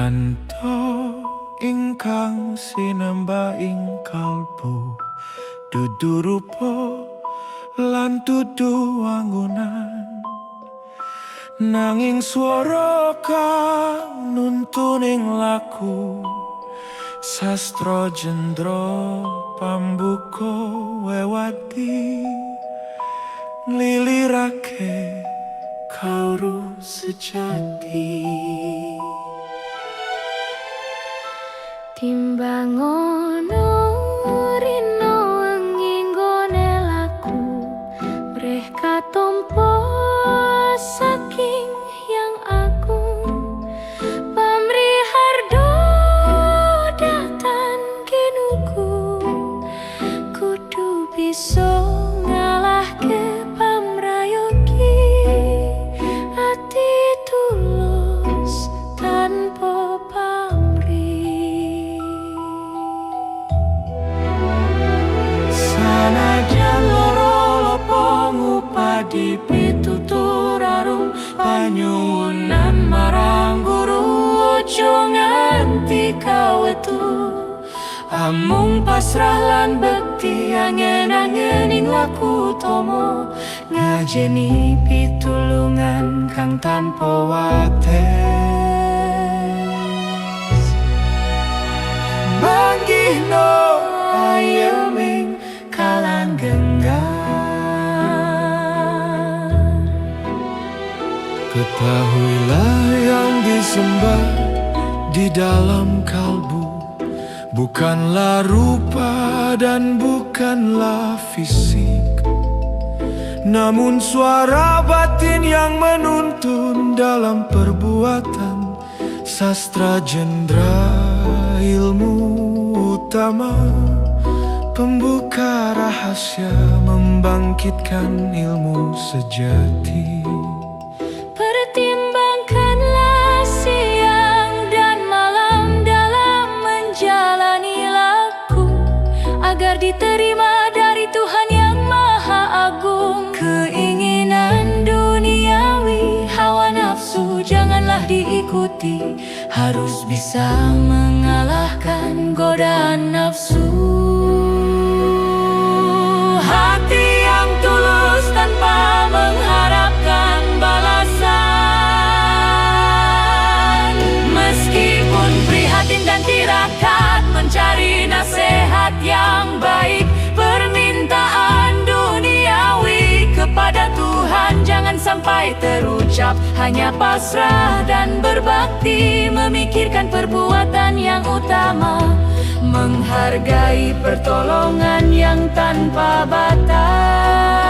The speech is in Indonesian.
Kanto ingkang sinembahing kalbu dudu rupa lan dudu wangunan, nanging swara kang nuntuning laku sastra jendra pambuka wewati nglilirake kauru sejati. Timbang ngono rino wengi nggone laku breh katompo saking yang agung, pamrih hardo datan kinuku kudu bisa ngalahke pamrayogi ati tulus tanpa pamrih. Sanajan loro lopo ngupadi pitutur arum panyuwunan marang guru, ojo nganti kawetu amung pasrah lan bekti angen-angening laku tomo, ngajeni pitulungan kang tanpa wates. Manggihno ayeming kalanggengan, ketahuilah yang disembah di dalam kalbu bukanlah rupa dan bukanlah fisik, namun suara batin yang menuntun dalam perbuatan. Sastra jendra ilmu utama, pembuka rahasia membangkitkan ilmu sejati. Pertimbangkanlah siang dan malam dalam menjalani laku, agar diterima dari Tuhan yang Maha Agung. Keinginan duniawi, hawa nafsu janganlah diikuti, harus bisa mengalahkan godaan nafsu. Hati yang tulus tanpa mengharapkan balasan, meskipun prihatin dan tirakat mencari nasihat yang baik. Permintaan duniawi kepada Tuhan jangan sampai terucap, hanya pasrah dan berbakti, memikirkan perbuatan yang utama, menghargai pertolongan yang tanpa batas.